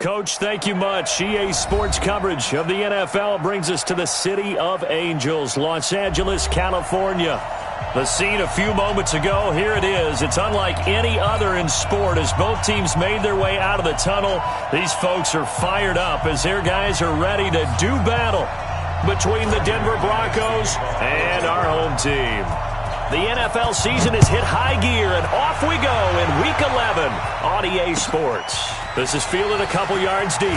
Coach, thank you much. EA Sports coverage of the NFL brings us to the City of Angels, Los Angeles, California. The scene a few moments ago, here it is. It's unlike any other in sport as both teams made their way out of the tunnel. These folks are fired up as their guys are ready to do battle between the Denver Broncos and our home team. The NFL season has hit high gear, and off we go in Week 11 on EA Sports. This is fielded a couple yards deep.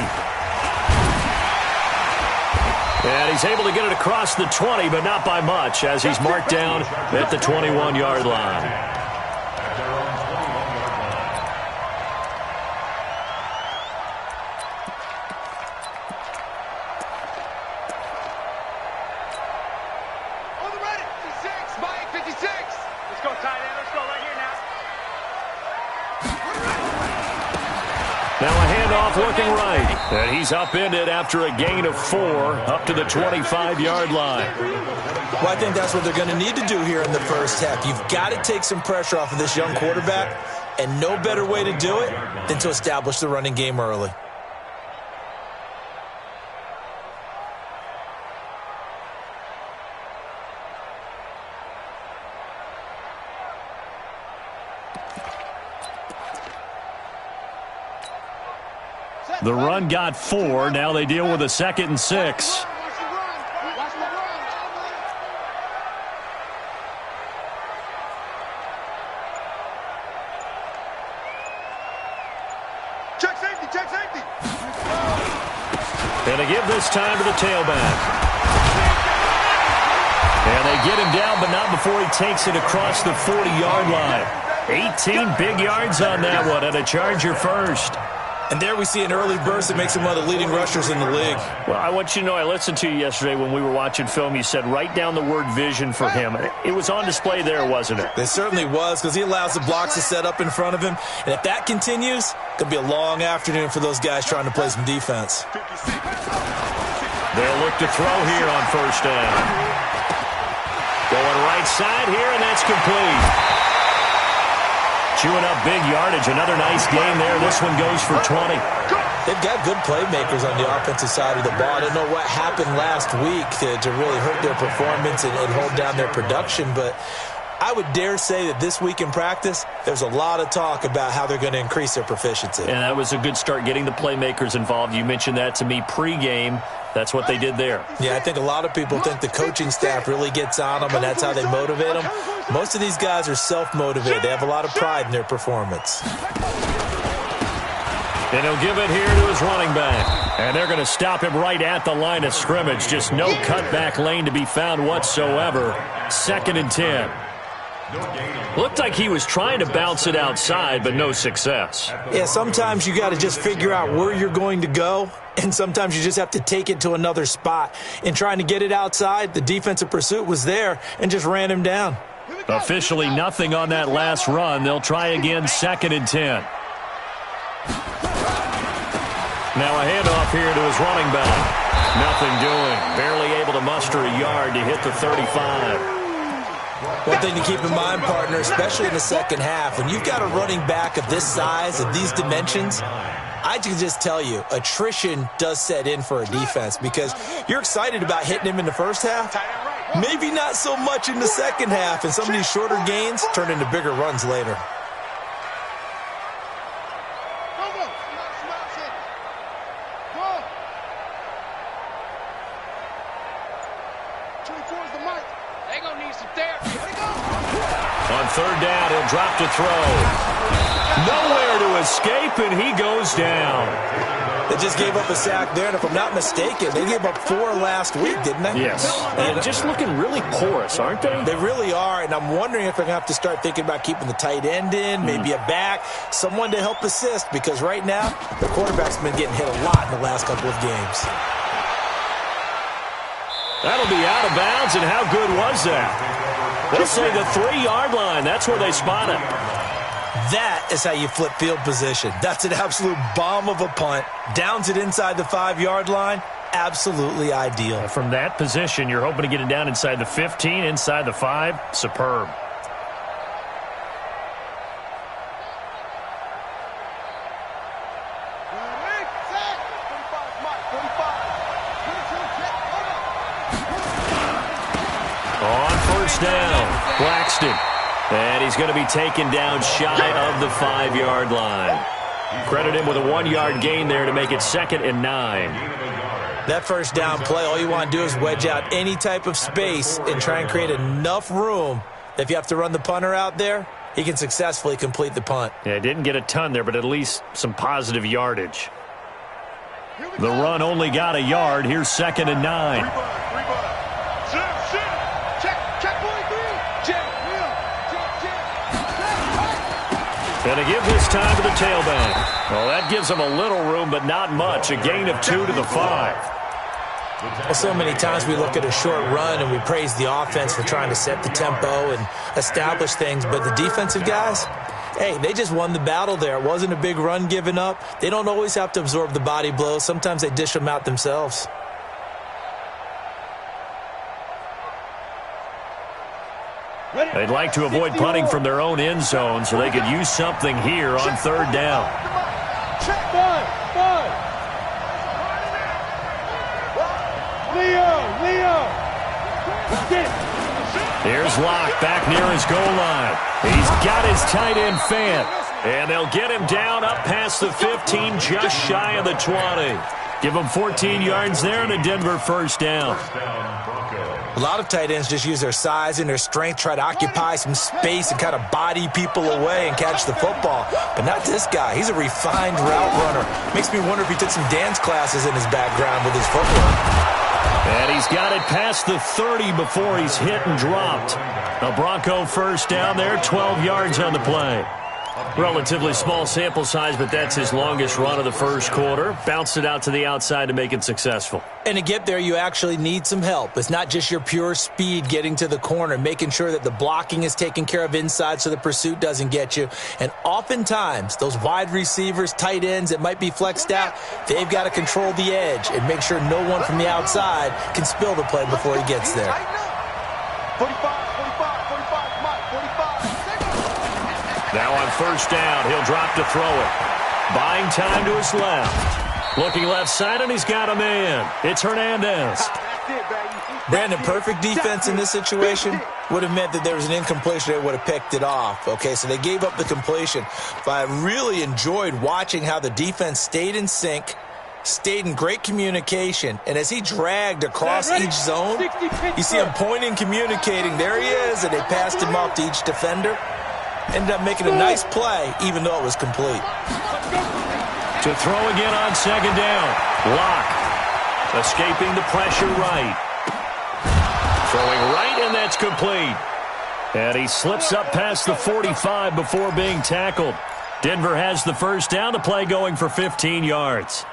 And he's able to get it across the 20, but not by much, as he's marked down at the 21-yard line. Looking right, and he's upended after a gain of 4 up to the 25-yard line. Well, I think that's what they're going to need to do here in the first half. You've got to take some pressure off of this young quarterback, and no better way to do it than to establish the running game early. The run got 4. Now they deal with a 2nd and 6. Check safety, check safety. And they give this time to the tailback. And they get him down, but not before he takes it across the 40-yard line. 18 big yards on that one, and a Charger first. And there we see an early burst that makes him one of the leading rushers in the league. Well, I want you to know, I listened to you yesterday when we were watching film. You said write down the word vision for him. It was on display there, wasn't it? It certainly was, because he allows the blocks to set up in front of him. And if that continues, it could be a long afternoon for those guys trying to play some defense. They'll look to throw here on first down. Going right side here, and that's complete. Chewing up big yardage. Another nice game there. This one goes for 20. They've got good playmakers on the offensive side of the ball. I don't know what happened last week to really hurt their performance and hold down their production, but I would dare say that this week in practice, there's a lot of talk about how they're going to increase their proficiency. And that was a good start, getting the playmakers involved. You mentioned that to me pregame. That's what they did there. Yeah, I think a lot of people think the coaching staff really gets on them, and that's how they motivate them. Most of these guys are self-motivated. They have a lot of pride in their performance. And he'll give it here to his running back. And they're going to stop him right at the line of scrimmage. Just no cutback lane to be found whatsoever. 2nd and 10. Looked like he was trying to bounce it outside, but no success. Yeah, sometimes you got to just figure out where you're going to go, and sometimes you just have to take it to another spot. In trying to get it outside, the defensive pursuit was there and just ran him down. Officially nothing on that last run. They'll try again, 2nd and 10. Now a handoff here to his running back. Nothing doing. Barely able to muster a yard to hit the 35. One thing to keep in mind, partner, especially in the second half, when you've got a running back of this size, of these dimensions, I can just tell you, attrition does set in for a defense because you're excited about hitting him in the first half, maybe not so much in the second half, and some of these shorter gains turn into bigger runs later. On third down, he'll drop to throw. Nowhere to escape, and he goes down. They just gave up a sack there, and if I'm not mistaken, they gave up 4 last week, didn't they? Yes. And just looking really porous, aren't they? They really are, and I'm wondering if they're going to have to start thinking about keeping the tight end in, maybe a back, someone to help assist, because right now, the quarterback's been getting hit a lot in the last couple of games. That'll be out of bounds, and how good was that? They'll say the 3-yard line. That's where they spot it. That is how you flip field position. That's an absolute bomb of a punt. Downs it inside the 5-yard line. Absolutely ideal. From that position, you're hoping to get it down inside the 15, inside the 5. Superb. On first down, Braxton. And he's going to be taken down shy of the 5-yard line. Credit him with a 1-yard gain there to make it 2nd and 9. That first down play, all you want to do is wedge out any type of space and try and create enough room that if you have to run the punter out there, he can successfully complete the punt. Yeah, didn't get a ton there, but at least some positive yardage. The run only got a yard. Here's 2nd and 9. Going to give this time to the tailback. Well, that gives him a little room, but not much. A gain of 2 to the 5. Well, so many times we look at a short run and we praise the offense for trying to set the tempo and establish things, but the defensive guys, hey, they just won the battle there. It wasn't a big run given up. They don't always have to absorb the body blows. Sometimes they dish them out themselves. They'd like to avoid punting from their own end zone so they could use something here on 3rd down. Here's Locke back near his goal line. He's got his tight end Fant. And they'll get him down up past the 15, just shy of the 20. Give him 14 yards there and a Denver first down. A lot of tight ends just use their size and their strength, try to occupy some space and kind of body people away and catch the football. But not this guy. He's a refined route runner. Makes me wonder if he took some dance classes in his background with his footwork. And he's got it past the 30 before he's hit and dropped. A Bronco first down there, 12 yards on the play. Relatively small sample size, but that's his longest run of the first quarter. Bounced it out to the outside to make it successful. And to get there, you actually need some help. It's not just your pure speed getting to the corner, making sure that the blocking is taken care of inside so the pursuit doesn't get you. And oftentimes, those wide receivers, tight ends that might be flexed out, they've got to control the edge and make sure no one from the outside can spill the play before he gets there. 45. Now on first down, he'll drop to throw it. Buying time to his left. Looking left side, and he's got a man. It's Hernandez. Brandon, perfect defense in this situation would have meant that there was an incompletion. They would have picked it off. Okay, so they gave up the completion. But I really enjoyed watching how the defense stayed in sync, stayed in great communication, and as he dragged across each zone, you see him pointing, communicating. There he is, and they passed him off to each defender. Ended up making a nice play, even though it was complete. To throw again on 2nd down. Locke escaping the pressure right. Throwing right, and that's complete. And he slips up past the 45 before being tackled. Denver has the first down. The play going for 15 yards.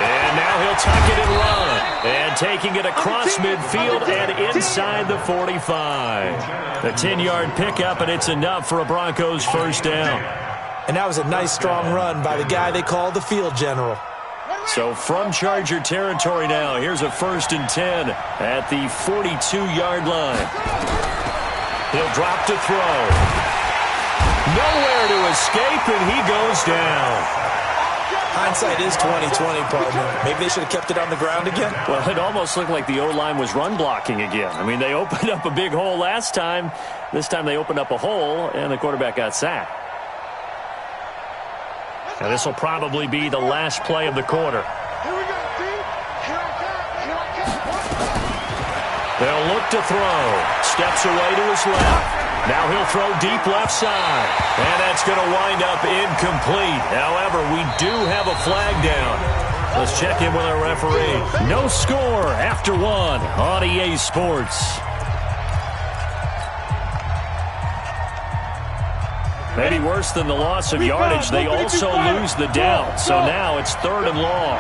And now he'll tuck it and run. And taking it across midfield and inside the 45. A 10-yard pickup, and it's enough for a Broncos first down. And that was a nice, strong run by the guy they call the field general. So from Charger territory now, here's a 1st and 10 at the 42-yard line. He'll drop to throw. Nowhere to escape, and he goes down. Hindsight is 20/20, partner. Maybe they should have kept it on the ground again. Well, it almost looked like the O-line was run blocking again. I mean, they opened up a big hole last time. This time they opened up a hole, and the quarterback got sacked. Now, this will probably be the last play of the quarter. They'll look to throw. Steps away to his left. Now he'll throw deep left side. And that's going to wind up incomplete. However, we do have a flag down. Let's check in with our referee. No score after 1 on EA Sports. Maybe worse than the loss of yardage, they also lose the down. So now it's 3rd and long.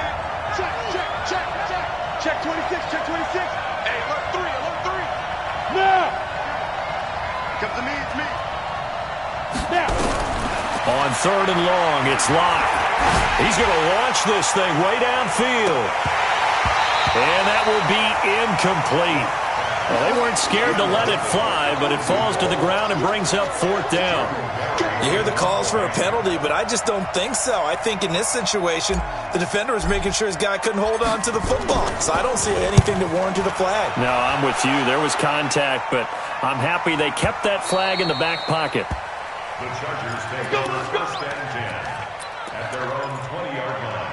Check 26, check 26. Hey, alert 3, alert 3. Now. Come to me, it's me. Now. On 3rd and long, it's Locke. He's going to launch this thing way downfield. And that will be incomplete. Well, they weren't scared to let it fly, but it falls to the ground and brings up 4th down. You hear the calls for a penalty, but I just don't think so. I think in this situation, the defender was making sure his guy couldn't hold on to the football. So I don't see anything that warranted a flag. No, I'm with you. There was contact, but I'm happy they kept that flag in the back pocket. The Chargers take over 1st and 10 at their own 20-yard line.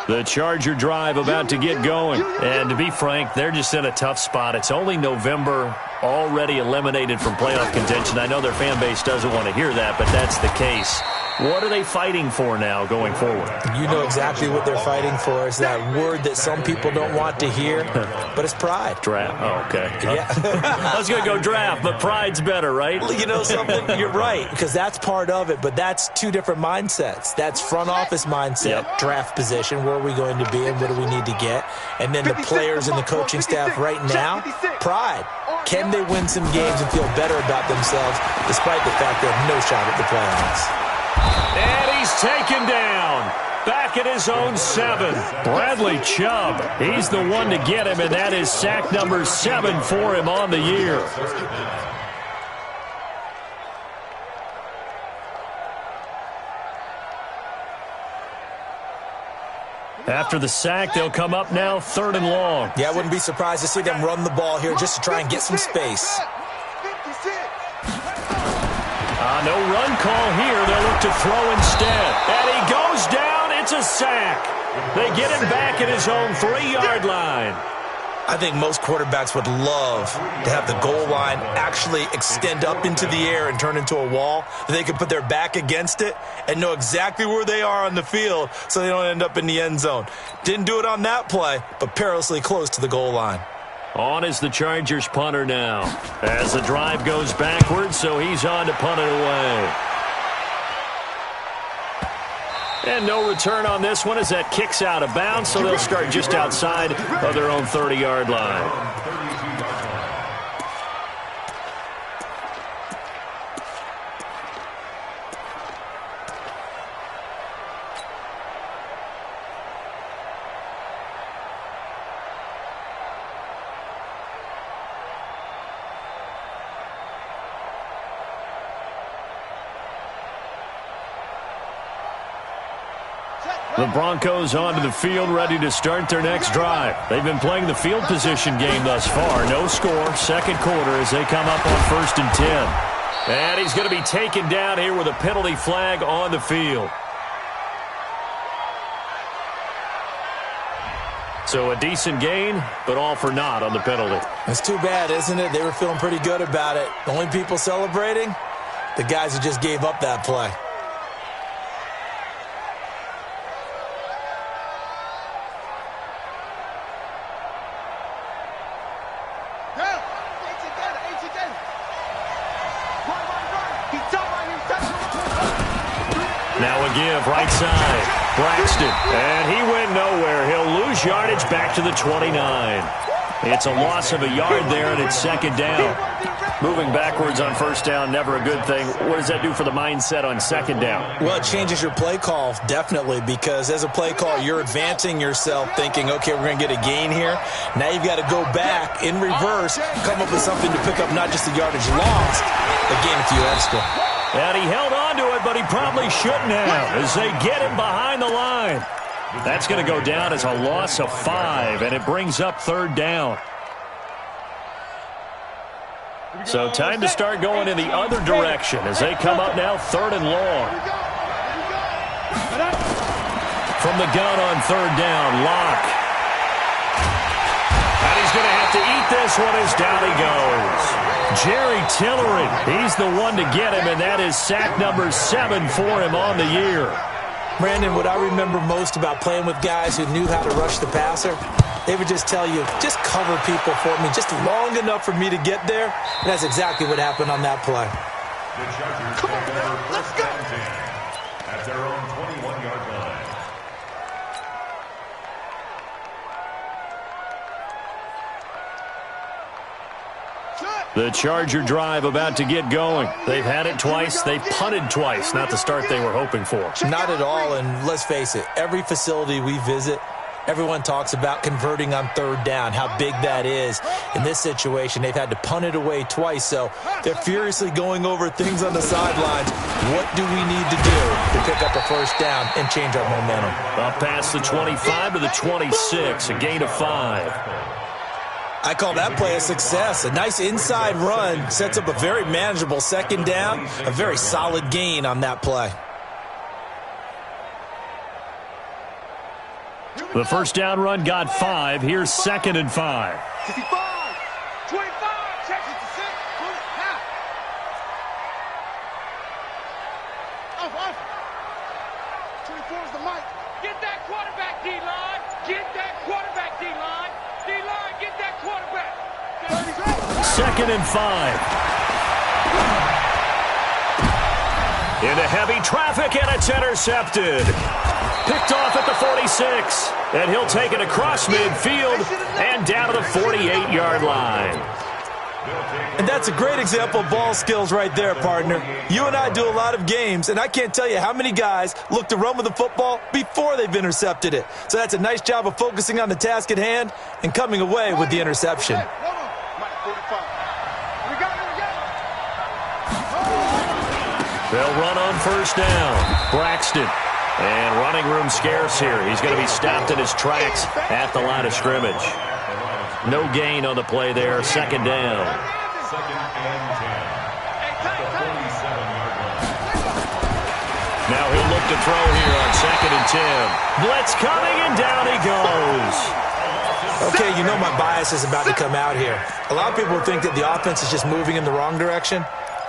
The Charger drive about to get going. And to be frank, they're just in a tough spot. It's only November, already eliminated from playoff contention. I know their fan base doesn't want to hear that, but that's the case. What are they fighting for now going forward? You know exactly what they're fighting for. Is that word that some people don't want to hear, but it's pride. Draft. Oh, okay. Yeah. I was going to go draft, but pride's better, right? Well, you know something? You're right, because that's part of it, but that's two different mindsets. That's front office mindset, draft position, where are we going to be and what do we need to get? And then the players and the coaching staff right now, pride. Can they win some games and feel better about themselves despite the fact they have no shot at the playoffs? And he's taken down. Back at his own 7. Bradley Chubb. He's the one to get him, and that is sack number 7 for him on the year. After the sack, they'll come up now 3rd and long. Yeah, I wouldn't be surprised to see them run the ball here just to try and get some space. No run call here. They'll look to throw instead. And he goes down. It's a sack. They get him back at his own 3-yard line. I think most quarterbacks would love to have the goal line actually extend up into the air and turn into a wall. They can put their back against it and know exactly where they are on the field so they don't end up in the end zone. Didn't do it on that play, but perilously close to the goal line. On is the Chargers punter now. As the drive goes backwards, so he's on to punt it away. And no return on this one as that kicks out of bounds, so they'll start just outside of their own 30-yard line. The Broncos onto the field, ready to start their next drive. They've been playing the field position game thus far. No score, 2nd quarter as they come up on 1st and 10. And he's going to be taken down here with a penalty flag on the field. So a decent gain, but all for naught on the penalty. It's too bad, isn't it? They were feeling pretty good about it. The only people celebrating, the guys who just gave up that play. Now a give, right side. Braxton, and he went nowhere. He'll lose yardage back to the 29. It's a loss of a yard there, and it's 2nd down. Moving backwards on 1st down, never a good thing. What does that do for the mindset on 2nd down? Well, it changes your play call, definitely, because as a play call, you're advancing yourself thinking, okay, we're going to get a gain here. Now you've got to go back in reverse, come up with something to pick up not just the yardage lost, but gain a few extra. And he held on to it, but he probably shouldn't have as they get him behind the line. That's going to go down as a loss of 5, and it brings up 3rd down. So time to start going in the other direction as they come up now 3rd and long. From the gun on 3rd down, Locke. And he's going to have to eat this one as down he goes. Jerry Tillery, he's the one to get him, and that is sack number 7 for him on the year. Brandon, what I remember most about playing with guys who knew how to rush the passer, they would just tell you, just cover people for me, just long enough for me to get there. And that's exactly what happened on that play. The Chargers take over 1st and 10 at their own 21-yard line. Set. The Charger drive about to get going. They've had it twice. They've punted twice. Not the start they were hoping for. Not at all, and let's face it, every facility we visit, everyone talks about converting on third down, how big that is. In this situation, they've had to punt it away twice, so they're furiously going over things on the sidelines. What do we need to do to pick up a first down and change our momentum? Up past the 25 to the 26, a gain of 5. I call that play a success. A nice inside run sets up a very manageable second down, a very solid gain on that play. The first down run got 5. Here's 2nd and 5. 65, 25, check it to 6, pull it, now. Off. 24 is the mic. Get that quarterback, D-line. Get that quarterback, D-line. D-line, get that quarterback. 2nd and 5. Into heavy traffic, and it's intercepted. Picked off at the 46, and he'll take it across midfield and down to the 48-yard line. And that's a great example of ball skills right there, partner. You and I do a lot of games, and I can't tell you how many guys look to run with the football before they've intercepted it. So that's a nice job of focusing on the task at hand and coming away with the interception. They'll run on first down. Braxton. And running room scarce here. He's going to be stopped in his tracks at the line of scrimmage. No gain on the play there. 2nd down. 2nd and 10. At the 47-yard line. Now he'll look to throw here on 2nd and 10. Blitz coming, and down he goes. Okay, you know my bias is about to come out here. A lot of people think that the offense is just moving in the wrong direction.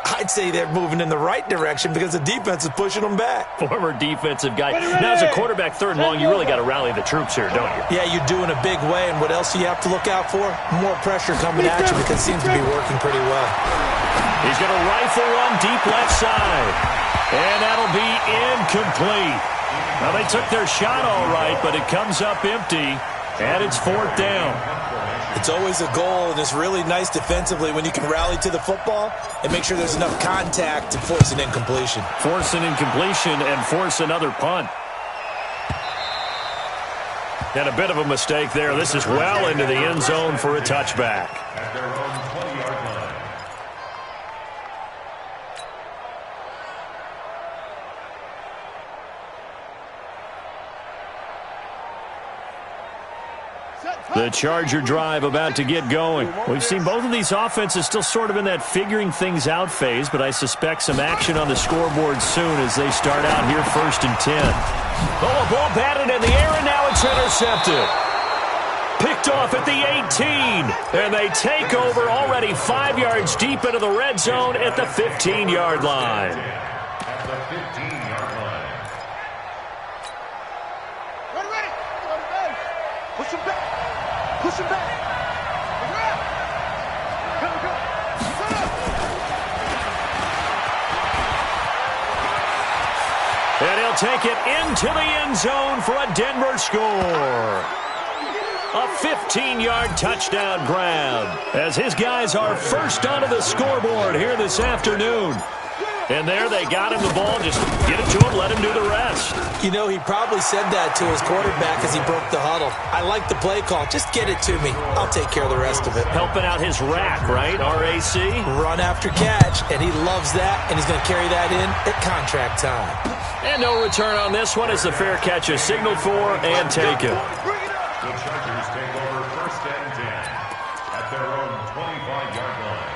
I'd say they're moving in the right direction because the defense is pushing them back. Former defensive guy. Now, as a quarterback, 3rd and long, you really got to rally the troops here, don't you? Yeah, you do in a big way. And what else do you have to look out for? More pressure coming at you because it seems to be working pretty well. He's going to rifle run deep left side. And that'll be incomplete. Now, they took their shot all right, but it comes up empty. And it's 4th down. It's always a goal, and it's really nice defensively when you can rally to the football and make sure there's enough contact to force an incompletion. Force an incompletion and force another punt. And a bit of a mistake there. This is well into the end zone for a touchback. At their own 20-yard line. The Charger drive about to get going. We've seen both of these offenses still sort of in that figuring things out phase, but I suspect some action on the scoreboard soon as they start out here 1st and 10. Oh, a ball batted in the air, and now it's intercepted. Picked off at the 18, and they take over already 5 yards deep into the red zone at the 15-yard line. At the 15-yard line. Ready. Push him back. Push him back. Go. And he'll take it into the end zone for a Denver score. A 15-yard touchdown grab as his guys are first onto the scoreboard here this afternoon. And there they got him the ball. Just get it to him, let him do the rest. You know, he probably said that to his quarterback as he broke the huddle. I like the play call. Just get it to me. I'll take care of the rest of it. Helping out his rack, right? RAC? Run after catch, and he loves that, and he's going to carry that in at contract time. And no return on this one as the fair catch is signaled for and taken. The Chargers take over 1st and 10 at their own 25-yard line.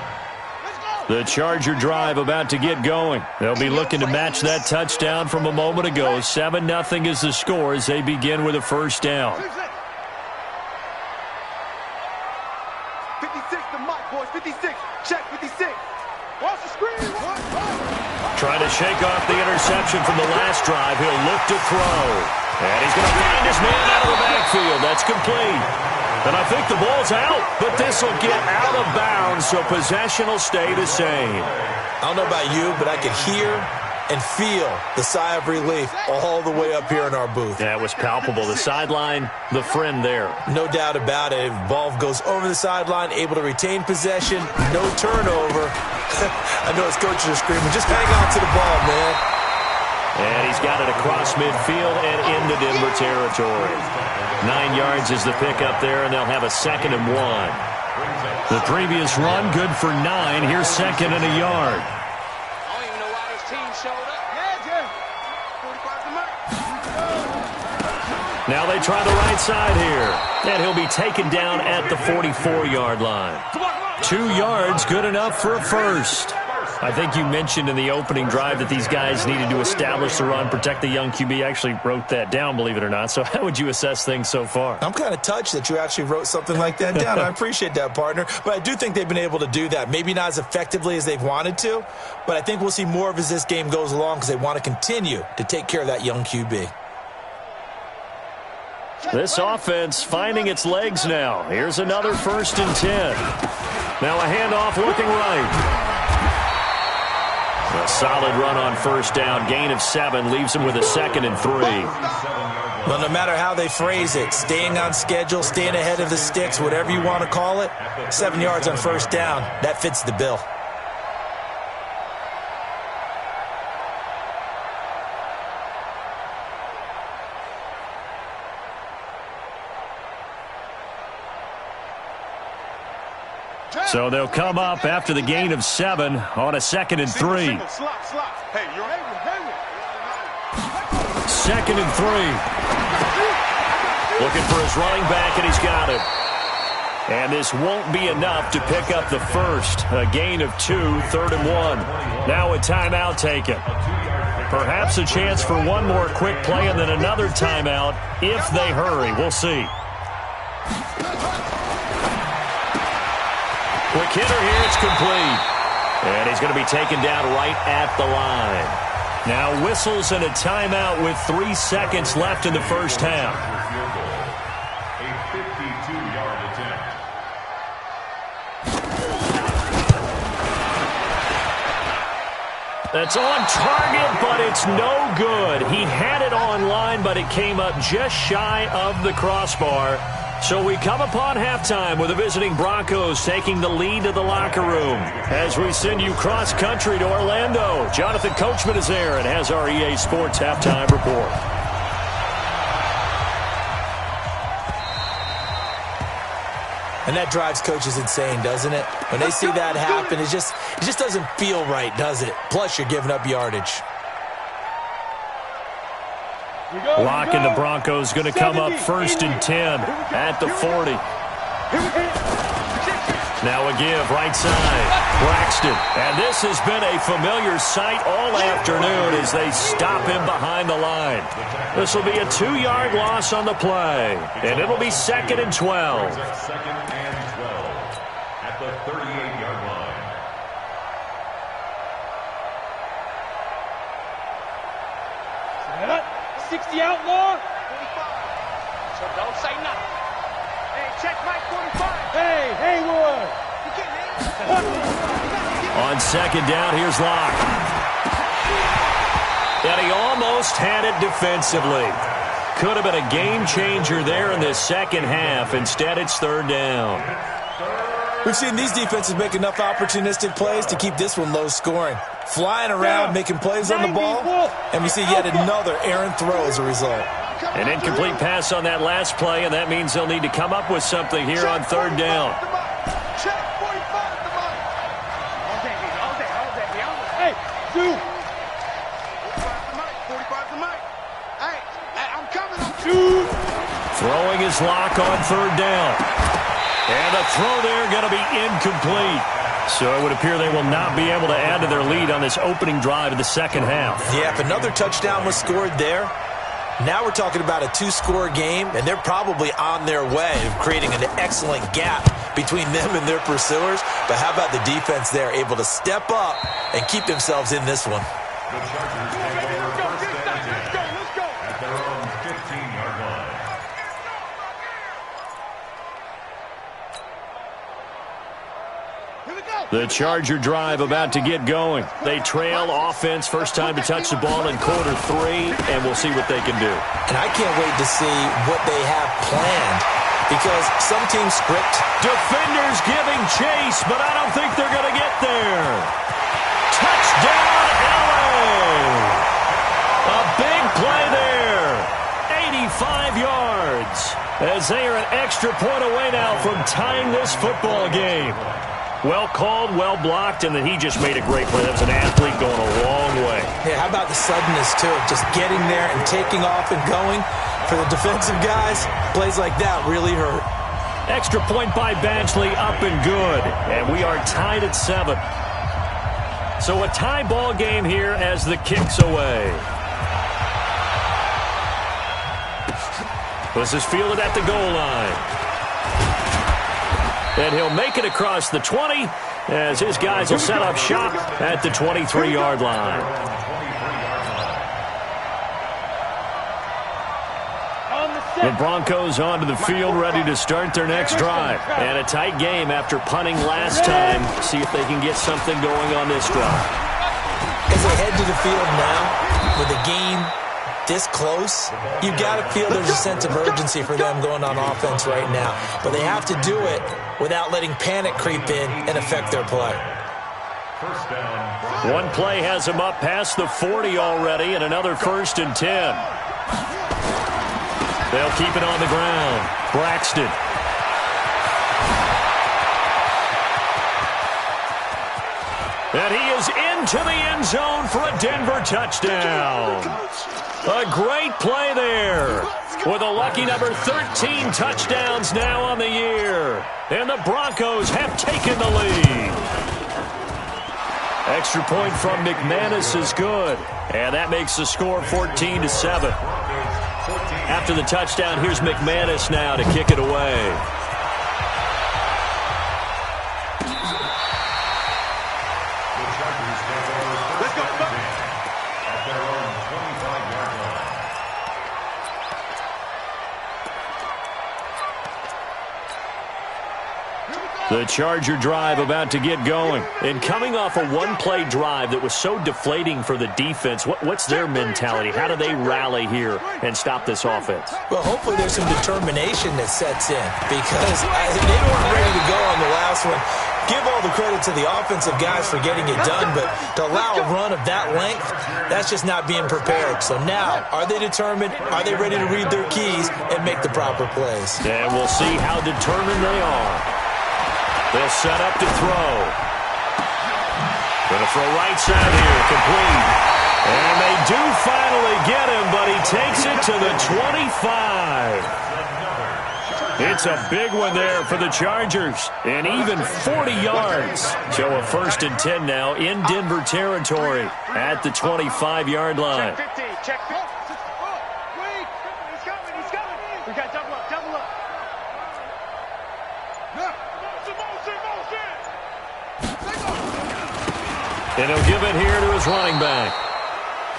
The Charger drive about to get going. They'll be looking to match that touchdown from a moment ago. 7-0 is the score as they begin with a first down. 56, the mic, boys. 56. Check 56. Watch the screen. Trying to shake off the interception from the last drive. He'll look to throw. And he's going to find his man out of the backfield. That's complete. And I think the ball's out, but this will get out of bounds, so possession will stay the same. I don't know about you, but I could hear and feel the sigh of relief all the way up here in our booth. Yeah, it was palpable. The sideline, the friend there. No doubt about it. Ball goes over the sideline, able to retain possession, no turnover. I know his coaches are screaming, just hang on to the ball, man. And he's got it across midfield and into Denver territory. 9 yards is the pickup there, and they'll have a 2nd and 1. The previous run, good for 9. Here's 2nd and a yard. Now they try the right side here. And he'll be taken down at the 44-yard line. 2 yards, good enough for a first. I think you mentioned in the opening drive that these guys needed to establish the run, protect the young QB. I actually wrote that down, believe it or not. So how would you assess things so far? I'm kind of touched that you actually wrote something like that down. I appreciate that, partner. But I do think they've been able to do that. Maybe not as effectively as they've wanted to, but I think we'll see more of as this game goes along because they want to continue to take care of that young QB. This offense finding its legs now. Here's another 1st and 10. Now a handoff looking right. A solid run on 1st down. Gain of 7 leaves him with a 2nd and 3. Well, no matter how they phrase it, staying on schedule, staying ahead of the sticks, whatever you want to call it, 7 yards on 1st down, that fits the bill. So they'll come up after the gain of 7 on a 2nd and 3. 2nd and 3. Looking for his running back, and he's got it. And this won't be enough to pick up the first. A gain of 2, 3rd and 1. Now a timeout taken. Perhaps a chance for one more quick play and then another timeout if they hurry. We'll see. Quick hitter here, it's complete. And he's going to be taken down right at the line. Now whistles and a timeout with 3 seconds left in the 1st half. A 52-yard attempt. That's on target, but it's no good. He had it on line, but it came up just shy of the crossbar. So we come upon halftime with the visiting Broncos taking the lead to the locker room. As we send you cross-country to Orlando, Jonathan Coachman is there and has our EA Sports halftime report. And that drives coaches insane, doesn't it? When they see that happen, it just doesn't feel right, does it? Plus, you're giving up yardage. Lock in the Broncos going to come up 1st and 10 at the 40. Now a give, right side. Braxton. And this has been a familiar sight all afternoon as they stop him behind the line. This will be a 2-yard loss on the play. And it'll be 2nd and 12. 2nd and 12 at the 38-yard line. 60 outlaw. 45. So don't say nothing. Hey, check Mike 45. Hey, Haywood. On 2nd down, here's Locke. And he almost had it defensively. Could have been a game changer there in the 2nd half. Instead, it's 3rd down. We've seen these defenses make enough opportunistic plays to keep this one low scoring. Flying around, making plays on the ball, and we see yet another errant throw as a result. An incomplete pass on that last play, and that means they'll need to come up with something here on 3rd down. Check 45 at the mark. Hey, dude. 45 the mic. Hey, I'm coming. Dude. Throwing his lock on 3rd down. And the throw there going to be incomplete. So it would appear they will not be able to add to their lead on this opening drive of the 2nd half. Yeah, if another touchdown was scored there, now we're talking about a 2-score game, and they're probably on their way of creating an excellent gap between them and their pursuers. But how about the defense there, able to step up and keep themselves in this one? The Chargers take over 1st and 10 at their own 15-yard line. Here we go. The Charger drive about to get going. They trail offense, first time to touch the ball in quarter 3, and we'll see what they can do. And I can't wait to see what they have planned, because some teams script. Defenders giving chase, but I don't think they're going to get there. Touchdown, LA! A big play there. 85 yards. As they are an extra point away now from tying this football game. Well called, well blocked, and then he just made a great play. That was an athlete going a long way. Yeah, how about the suddenness, too, of just getting there and taking off and going? For the defensive guys, plays like that really hurt. Extra point by Badgley, up and good. And we are tied at 7. So a tie ball game here as the kick's away. This is fielded at the goal line. And he'll make it across the 20 as his guys will set up shop at the 23-yard line. The Broncos onto the field ready to start their next drive. And a tight game after punting last time. See if they can get something going on this drive. As they head to the field now with a game this close, you've got to feel there's a sense of urgency for them going on offense right now. But they have to do it without letting panic creep in and affect their play. One play has them up past the 40 already, and another 1st and 10. They'll keep it on the ground. Braxton. And he is into the end zone for a Denver touchdown. A great play there. With a lucky number 13 touchdowns now on the year. And the Broncos have taken the lead. Extra point from McManus is good. And that makes the score 14-7. After the touchdown, here's McManus now to kick it away. The Charger drive about to get going. And coming off a one-play drive that was so deflating for the defense, what's their mentality? How do they rally here and stop this offense? Well, hopefully there's some determination that sets in, because they weren't ready to go on the last one. Give all the credit to the offensive guys for getting it done, but to allow a run of that length, that's just not being prepared. So now, are they determined? Are they ready to read their keys and make the proper plays? And we'll see how determined they are. They'll set up to throw. Going to throw right side here, complete. And they do finally get him, but he takes it to the 25. It's a big one there for the Chargers. And even 40 yards. So a 1st and 10 now in Denver territory at the 25-yard line. Check 15, check 15. Wait, he's coming. We got double up. And he'll give it here to his running back.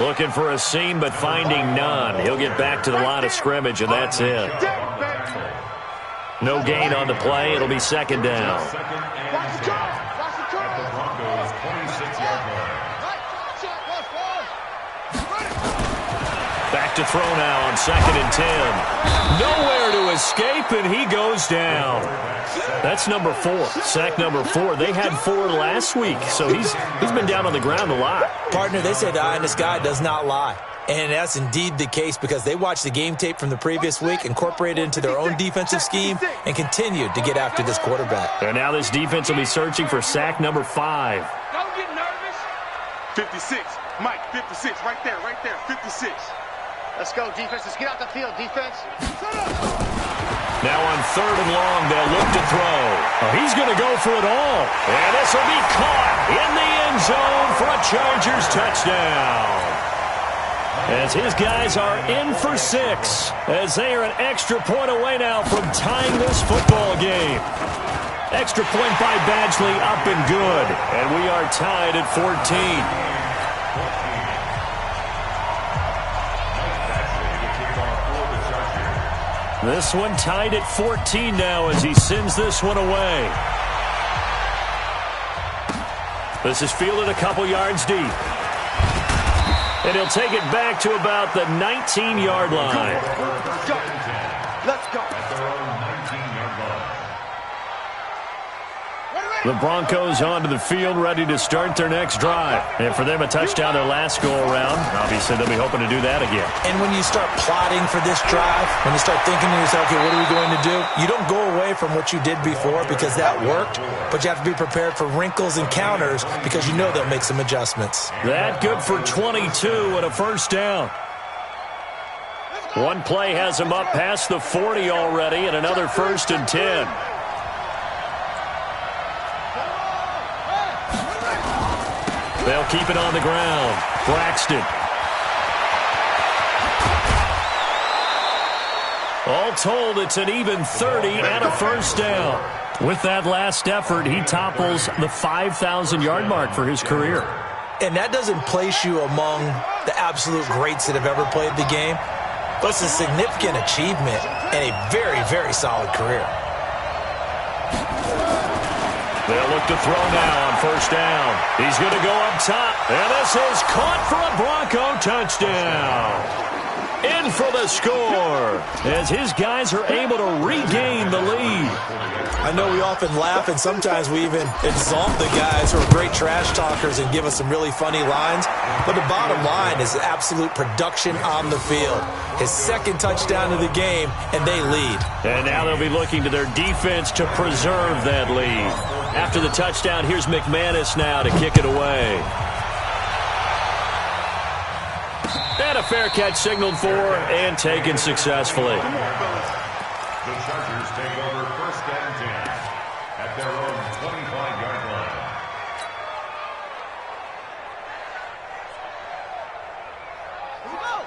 Looking for a seam, but finding none. He'll get back to the line of scrimmage, and that's it. No gain on the play. It'll be 2nd down. Back to throw now on 2nd and 10. Nowhere to escape, and he goes down. That's number 4. Sack number 4. They had 4 last week, so he's been down on the ground a lot. Partner, they say the eye in the sky does not lie. And that's indeed the case, because they watched the game tape from the previous week, incorporated it into their own defensive scheme, and continued to get after this quarterback. And now this defense will be searching for sack number 5. Don't get nervous. 56. Mike, 56. Right there. 56. Let's go, defense. Let's get out the field, defense. Now on 3rd and long, they'll look to throw. Oh, he's going to go for it all. And this will be caught in the end zone for a Chargers touchdown. As his guys are in for 6, as they are an extra point away now from tying this football game. Extra point by Badgley, up and good. And we are tied at 14. This one tied at 14 now as he sends this one away. This is fielded a couple yards deep. And he'll take it back to about the 19-yard line. Let's go. The Broncos onto the field, ready to start their next drive. And for them, a touchdown their last go-around. Obviously, they'll be hoping to do that again. And when you start plotting for this drive, when you start thinking to yourself, okay, what are we going to do? You don't go away from what you did before because that worked, but you have to be prepared for wrinkles and counters because you know they'll make some adjustments. That good for 22 and a first down. One play has him up past the 40 already, and another 1st and 10. They'll keep it on the ground. Braxton. All told, it's an even 30 and a first down. With that last effort, he topples the 5,000-yard mark for his career. And that doesn't place you among the absolute greats that have ever played the game, but it's a significant achievement and a very, very solid career. They'll look to throw now on first down. He's going to go up top. And this is caught for a Bronco touchdown. In for the score as his guys are able to regain the lead. I know we often laugh and sometimes we even exalt the guys who are great trash talkers and give us some really funny lines. But the bottom line is absolute production on the field. His second touchdown of the game, and they lead. And now they'll be looking to their defense to preserve that lead. After the touchdown, here's McManus now to kick it away. And a fair catch signaled for and taken successfully. The Chargers take over 1st and 10 at their own 25-yard line.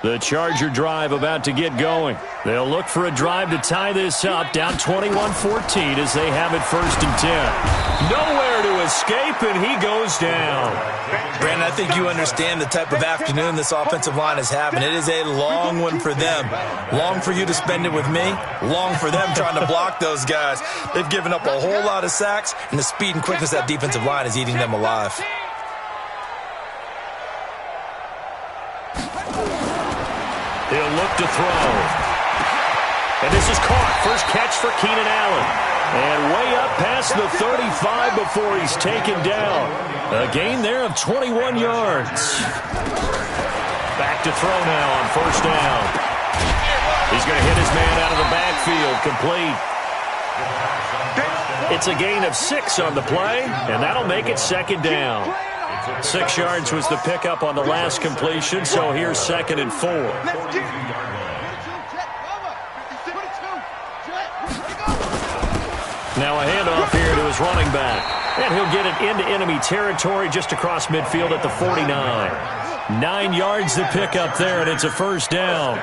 The Charger drive about to get going. They'll look for a drive to tie this up, down 21-14 as they have it 1st and 10. Nowhere to escape, and he goes down. Brandon, I think you understand the type of afternoon this offensive line is having. It is a long one for them. Long for you to spend it with me. Long for them trying to block those guys. They've given up a whole lot of sacks, and the speed and quickness of that defensive line is eating them alive. He'll look to throw. And this is caught. First catch for Keenan Allen. And way up past the 35 before he's taken down. A gain there of 21 yards. Back to throw now on first down. He's going to hit his man out of the backfield. Complete. It's a gain of 6 on the play, and that'll make it 2nd down. 6 yards was the pickup on the last completion, so here's 2nd and 4. Now a handoff here to his running back. And he'll get it into enemy territory just across midfield at the 49. 9 yards to pick up there, and it's a first down.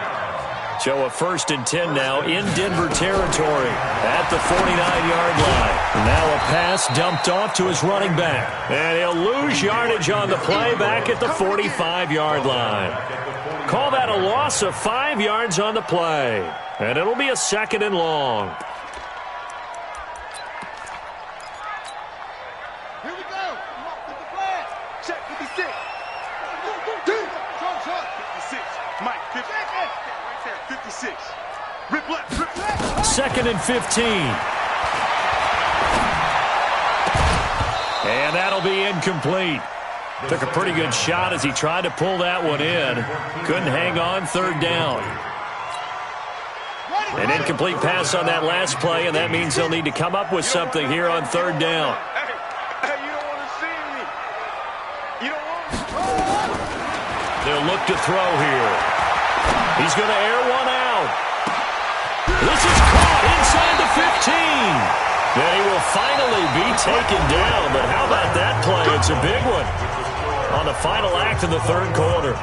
So a 1st and 10 now in Denver territory at the 49-yard line. Now a pass dumped off to his running back. And he'll lose yardage on the play back at the 45-yard line. Call that a loss of 5 yards on the play. And it'll be a 2nd and long. Here we go. With the flag. Check 56. 56. Mike, 56. 56. Rip left, rip left. 2nd and 15. And that'll be incomplete. Took a pretty good shot as he tried to pull that one in. Couldn't hang on, 3rd down. An incomplete pass on that last play, and that means they'll need to come up with something here on 3rd down. Hey, you don't want to see me. You don't want to. They'll look to throw here. He's going to air one out. This is caught inside the 15. Then he will finally be taken down. But how about that play? It's a big one on the final act of the 3rd quarter.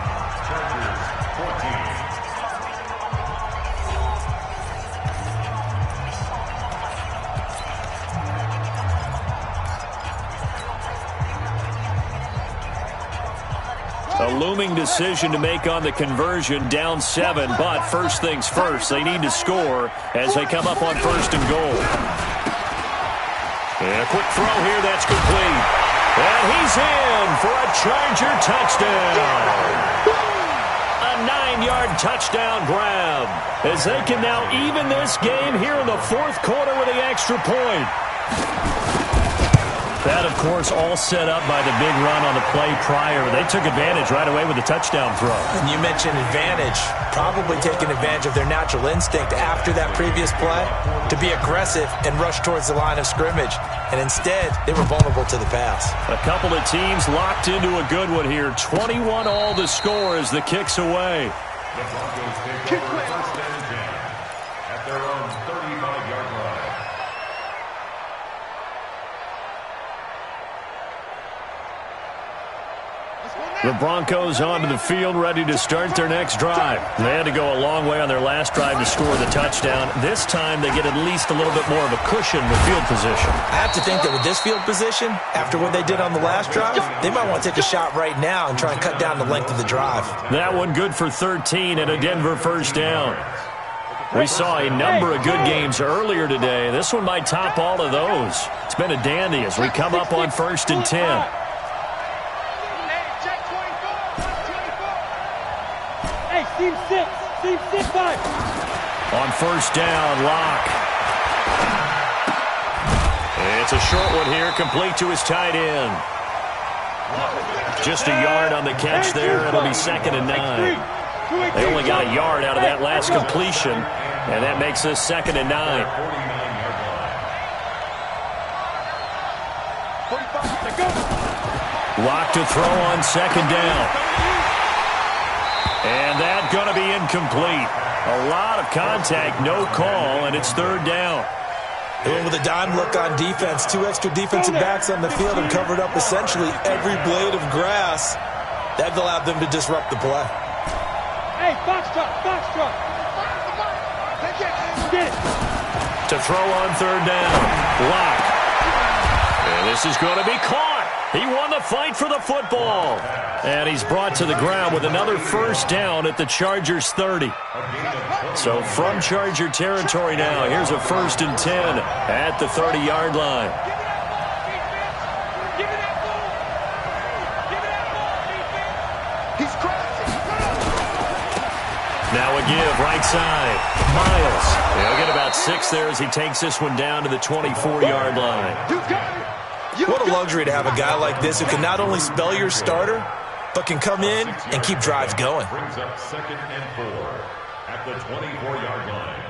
A looming decision to make on the conversion, down 7, but first things first, they need to score as they come up on 1st and goal. And a quick throw here, that's complete. And he's in for a Charger touchdown. A 9-yard touchdown grab as they can now even this game here in the fourth quarter with the extra point. That, of course, all set up by the big run on the play prior. They took advantage right away with the touchdown throw. And you mentioned advantage, probably taking advantage of their natural instinct after that previous play to be aggressive and rush towards the line of scrimmage. And instead, they were vulnerable to the pass. A couple of teams locked into a good one here. 21 all the score as the kick's away. The Broncos take over first and 10 at their own 35-yard line. The Broncos onto the field, ready to start their next drive. They had to go a long way on their last drive to score the touchdown. This time, they get at least a little bit more of a cushion with field position. I have to think that with this field position, after what they did on the last drive, they might want to take a shot right now and try and cut down the length of the drive. That one good for 13 and a Denver first down. We saw a number of good games earlier today. This one might top all of those. It's been a dandy as we come up on first and 10. sea5. On first down, Locke. It's a short one here, complete to his tight end. Just a yard on the catch there. It'll be second and 9. They only got a yard out of that last completion, and that makes this second and 9. Locke to throw on second down. And that's going to be incomplete. A lot of contact, no call, and it's third down. They went with a dime look on defense. 2 extra defensive backs on the field and covered up essentially every blade of grass. That allowed them to disrupt the play. Hey, box truck. Get it. To throw on third down. Locke. And this is going to be caught. He won the fight for the football. And he's brought to the ground with another first down at the Chargers 30. So from Charger territory now, here's a first and 10 at the 30-yard line. Now a give, right side. Miles. He'll get about 6 there as he takes this one down to the 24-yard line. What a luxury to have a guy like this who can not only spell your starter, but can come in and keep drives going. Brings up second and 4 at the 24-yard line.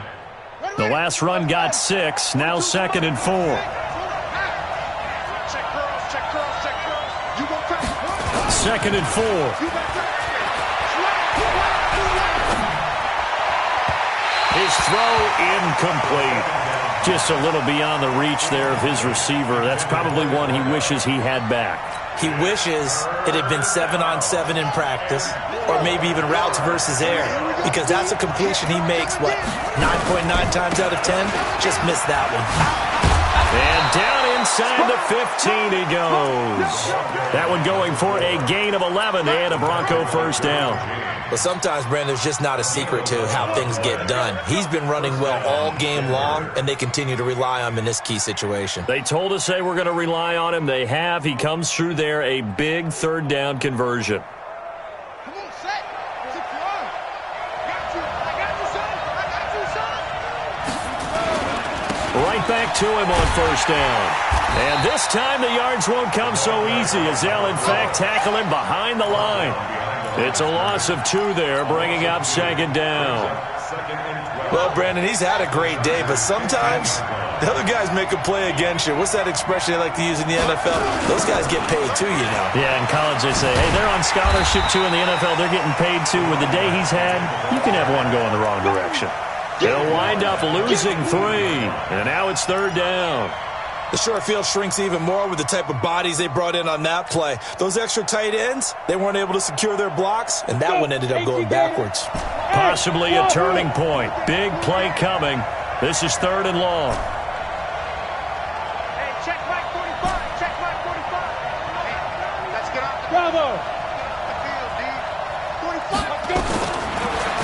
The last run got 6, now second and 4. Second and 4. His throw incomplete. Just a little beyond the reach there of his receiver. That's probably one he wishes he had back. He wishes it had been 7-on-7 in practice, or maybe even routes versus air, because that's a completion he makes, 9.9 times out of 10? Just missed that one. And down inside the 15 he goes. That one going for a gain of 11 and a Bronco first down. But sometimes, Brandon, there's just not a secret to how things get done. He's been running well all game long, and they continue to rely on him in this key situation. They told us they were going to rely on him. They have. He comes through there, a big third down conversion. Come on, set. Got you, son. Right back to him on first down. And this time the yards won't come so easy as they'll, in fact, tackle him behind the line. It's a loss of 2 there, bringing up second down. Well, Brandon, he's had a great day, but sometimes the other guys make a play against you. What's that expression they like to use in the NFL? Those guys get paid too, you know. Yeah, in college they say, hey, they're on scholarship too. In the NFL, they're getting paid too. With the day he's had, you can have one going the wrong direction. They'll wind up losing 3, and now it's third down. The short field shrinks even more with the type of bodies they brought in on that play. Those extra tight ends, they weren't able to secure their blocks, and that one ended up going backwards. Possibly a turning point. Big play coming. This is third and long. Hey, check right 45. Check right 45. Hey, let's get off the Bravo.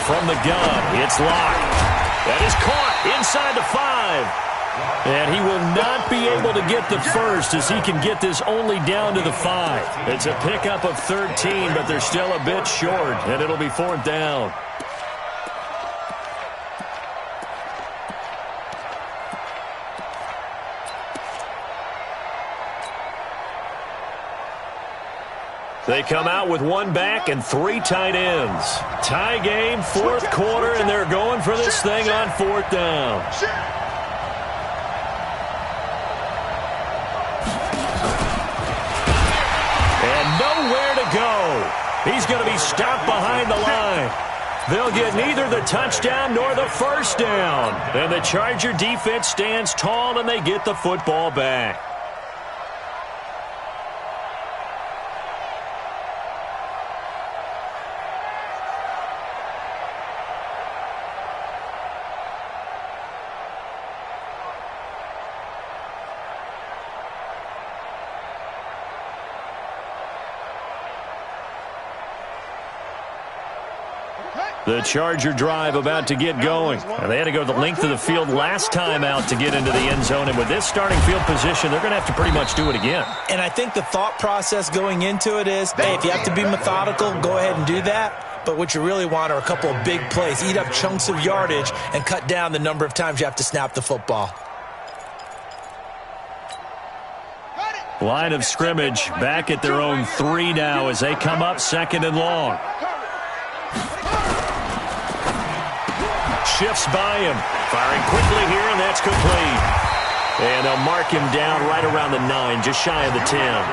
From the gun, it's Locke. That is caught inside the 5. And he will not be able able to get the first as he can get this only down to the 5. It's a pickup of 13, but they're still a bit short, and it'll be 4th down. They come out with 1 back and 3 tight ends. Tie game, 4th quarter, and they're going for this thing on 4th down. And nowhere to go. He's going to be stopped behind the line. They'll get neither the touchdown nor the first down. And the Charger defense stands tall, and they get the football back. The Charger drive about to get going. And they had to go the length of the field last time out to get into the end zone. And with this starting field position, they're going to have to pretty much do it again. And I think the thought process going into it is, hey, if you have to be methodical, go ahead and do that. But what you really want are a couple of big plays. Eat up chunks of yardage and cut down the number of times you have to snap the football. Line of scrimmage back at their own 3 now as they come up 2nd and long. Shifts by him. Firing quickly here, and that's complete. And they'll mark him down right around the 9, just shy of the 10.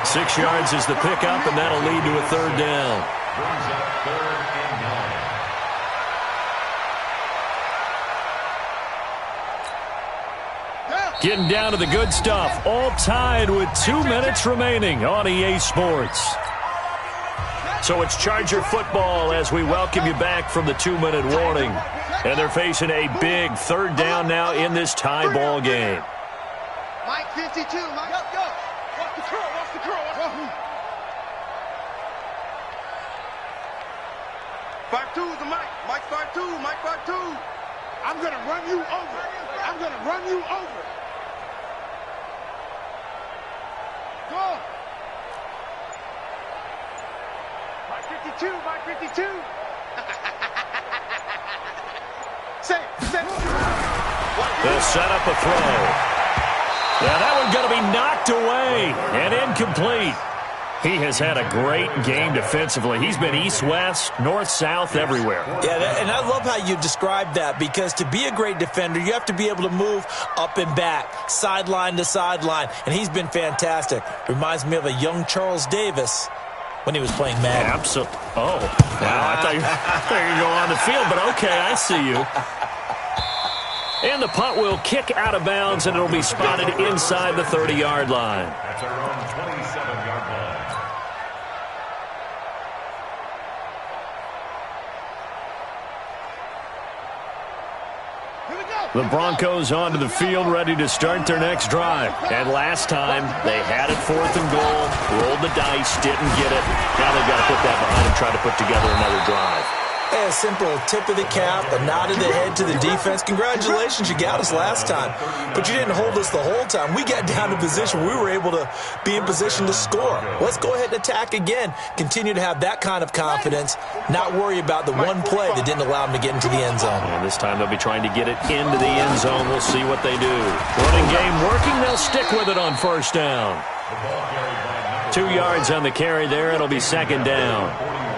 6 yards is the pickup, and that'll lead to a 3rd down. Brings up 3rd and 9. Getting down to the good stuff. All tied with 2 minutes remaining on EA Sports. So it's Charger football as we welcome you back from the 2-minute warning. And they're facing a big 3rd down now in this tie ball game. Mike 52, Mike, go. Watch the curl, watch the curl. 5-2 is the Mike. Mike 5-2, Mike 5-2. I'm going to run you over. I'm going to run you over. Go. Mike 52, Mike 52. They'll set up a throw. Now that one's going to be knocked away and incomplete. He has had a great game defensively. He's been east-west, north-south, everywhere. Yeah, and I love how you describe that, because to be a great defender, you have to be able to move up and back, sideline to sideline, and he's been fantastic. Reminds me of a young Charles Davis when he was playing Madden. Absolutely. Oh, wow. I thought you were going to go on the field, but okay, I see you. And the punt will kick out of bounds, and it'll be spotted inside the 30-yard line. That's around 27-yard line. The Broncos onto the field, ready to start their next drive. And last time, they had it 4th and goal, rolled the dice, didn't get it. Now they've got to put that behind and try to put together another drive. Hey, a simple tip of the cap, a nod of the head to the defense. Congratulations, you got us last time. But you didn't hold us the whole time. We got down to position. We were able to be in position to score. Let's go ahead and attack again. Continue to have that kind of confidence, not worry about the one play that didn't allow them to get into the end zone. And this time they'll be trying to get it into the end zone. We'll see what they do. Running game working. They'll stick with it on 1st down. 2 yards on the carry there. It'll be 2nd down. Check.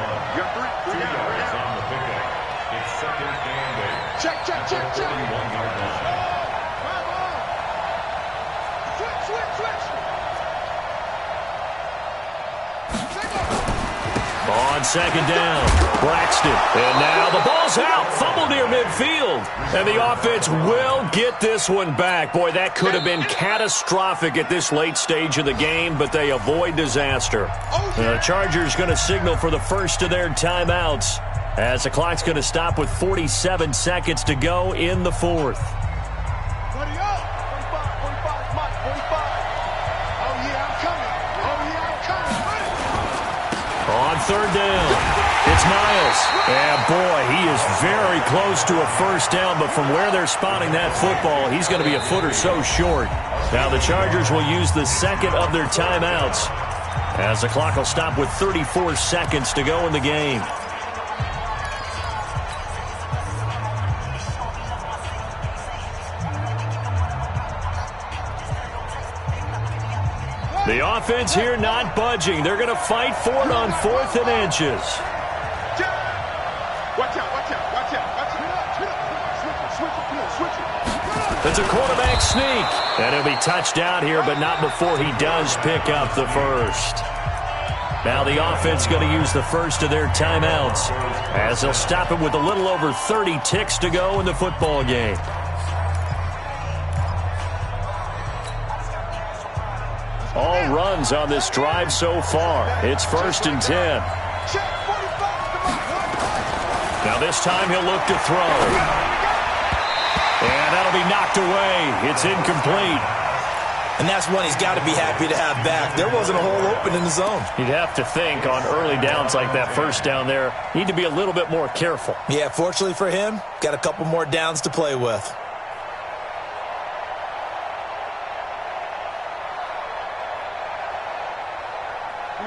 On 2nd down, Braxton. And now the ball's out. Fumble near midfield. And the offense will get this one back. Boy, that could have been catastrophic at this late stage of the game, but they avoid disaster. The Chargers going to signal for the first of their timeouts, as the clock's going to stop with 47 seconds to go in the 4th. 45, Mike, 45. Oh, yeah, I'm coming. On 3rd down, It's Miles. And boy, he is very close to a first down, but from where they're spotting that football, he's going to be a foot or so short. Now the Chargers will use the second of their timeouts as the clock will stop with 34 seconds to go in the game. The offense here not budging. They're going to fight for it on 4th and inches. Watch out, watch out, watch out, watch out. Switch it. It's a quarterback sneak. And he'll be touched out here, but not before he does pick up the first. Now the offense going to use the first of their timeouts as they'll stop it with a little over 30 ticks to go in the football game. All runs on this drive so far. It's 1st and 10. Now this time he'll look to throw. And that'll be knocked away. It's incomplete. And that's one he's got to be happy to have back. There wasn't a hole open in the zone. You'd have to think on early downs like that first down there, need to be a little bit more careful. Yeah, fortunately for him, got a couple more downs to play with.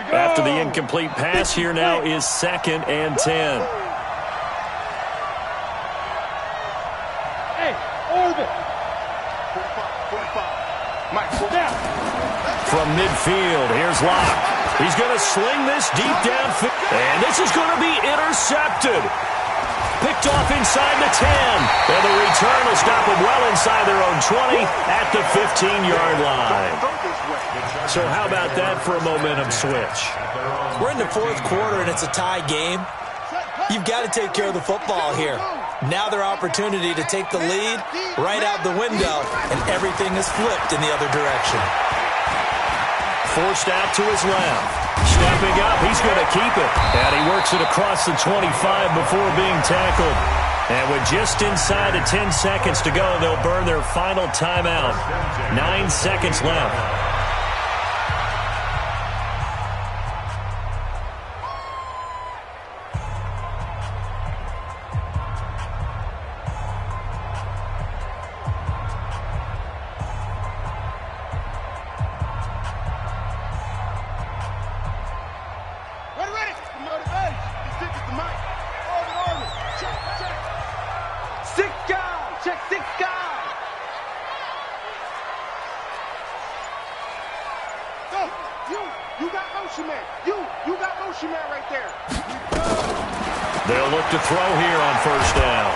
After the incomplete pass, here now is 2nd and 10. Hey, orbit. 45. Mike, down. From midfield, here's Locke. He's going to sling this deep downfield. And this is going to be intercepted. Picked off inside the 10. And the return will stop them well inside their own 20 at the 15-yard line. So how about that for a momentum switch? We're in the 4th quarter, and it's a tie game. You've got to take care of the football here. Now their opportunity to take the lead right out the window, and everything is flipped in the other direction. Forced out to his left. Stepping up, he's going to keep it. And he works it across the 25 before being tackled. And with just inside of 10 seconds to go, they'll burn their final timeout. 9 seconds left. They'll look to throw here on first down.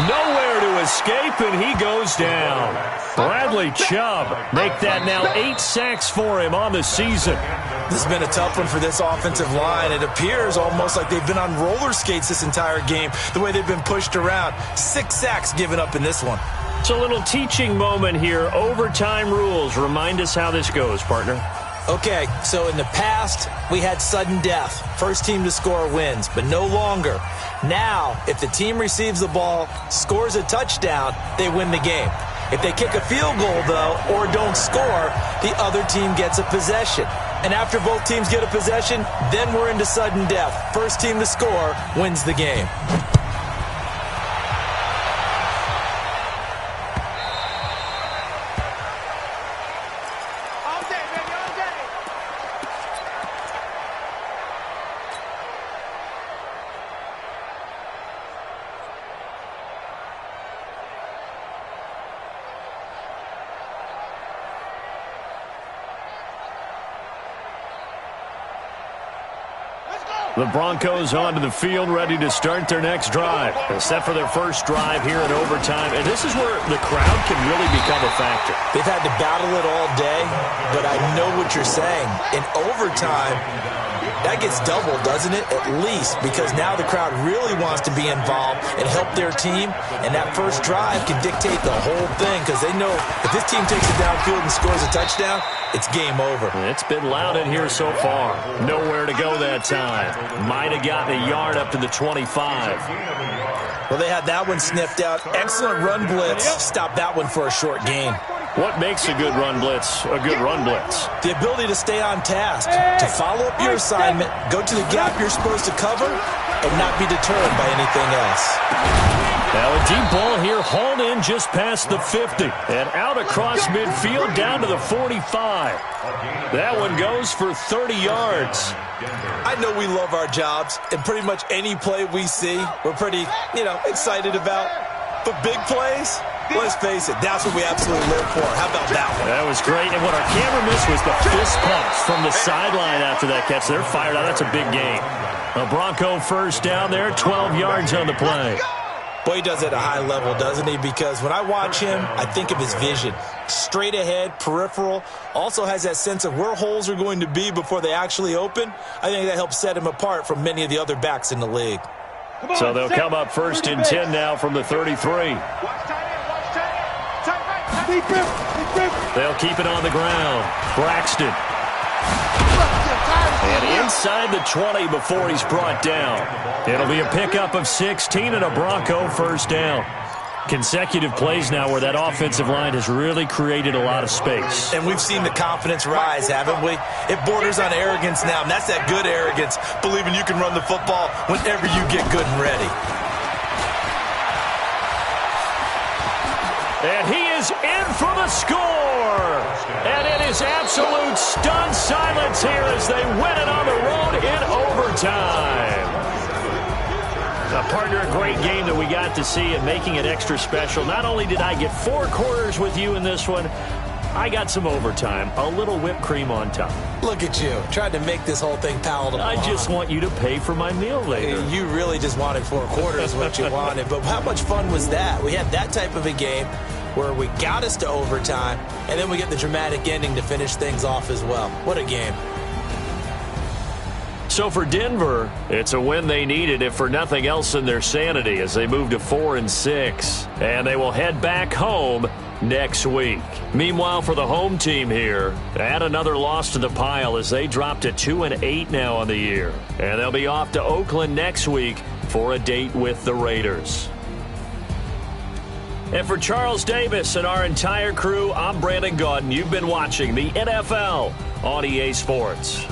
Nowhere to escape, and he goes down. Bradley Chubb make that now 8 sacks for him on the season. This has been a tough one for this offensive line. It appears almost like they've been on roller skates this entire game, the way they've been pushed around. 6 sacks given up in this one. It's a little teaching moment here. Overtime rules. Remind us how this goes, partner. Okay, so in the past, we had sudden death. First team to score wins, but no longer. Now, if the team receives the ball, scores a touchdown, they win the game. If they kick a field goal, though, or don't score, the other team gets a possession. And after both teams get a possession, then we're into sudden death. First team to score wins the game. The Broncos onto the field, ready to start their next drive. Set for their first drive here in overtime. And this is where the crowd can really become a factor. They've had to battle it all day, but I know what you're saying. In overtime, that gets doubled, doesn't it? At least, because now the crowd really wants to be involved and help their team. And that first drive can dictate the whole thing, because they know if this team takes it downfield and scores a touchdown, it's game over. It's been loud in here so far. Nowhere to go that time. Might have gotten a yard up to the 25. Well, they had that one sniffed out. Excellent run blitz. Stop that one for a short gain. What makes a good run blitz a good run blitz? The ability to stay on task, to follow up your assignment, go to the gap you're supposed to cover, and not be deterred by anything else. Now a deep ball here, hauled in just past the 50. And out across midfield down to the 45. That one goes for 30 yards. I know we love our jobs, and pretty much any play we see, we're pretty, excited about. But big plays, let's face it, that's what we absolutely live for. How about that one? That was great. And what our camera missed was the fist pumps from the sideline after that catch. They're fired out. That's a big game. A Bronco first down there, 12 yards on the play. Boy, he does it at a high level, doesn't he? Because when I watch him, I think of his vision. Straight ahead, peripheral. Also has that sense of where holes are going to be before they actually open. I think that helps set him apart from many of the other backs in the league. So they'll come up first and 10 now from the 33. They'll keep it on the ground. Braxton. And inside the 20 before he's brought down. It'll be a pickup of 16 and a Bronco first down. Consecutive plays now where that offensive line has really created a lot of space. And we've seen the confidence rise, haven't we? It borders on arrogance now, and that's that good arrogance, believing you can run the football whenever you get good and ready. And he is in for the score. And it is absolute stunned silence here as they win it on the road in overtime. Partner, a great game that we got to see and making it extra special. Not only did I get 4 quarters with you in this one, I got some overtime, a little whipped cream on top. Look at you, trying to make this whole thing palatable. I just want you to pay for my meal later. You really just wanted 4 quarters what you wanted. But how much fun was that? We had that type of a game where we got us to overtime, and then we get the dramatic ending to finish things off as well. What a game. So for Denver, it's a win they needed, if for nothing else in their sanity, as they move to 4-6. And they will head back home next week. Meanwhile, for the home team here, add another loss to the pile as they drop to 2-8 now on the year. And they'll be off to Oakland next week for a date with the Raiders. And for Charles Davis and our entire crew, I'm Brandon Gaudin. You've been watching the NFL on EA Sports.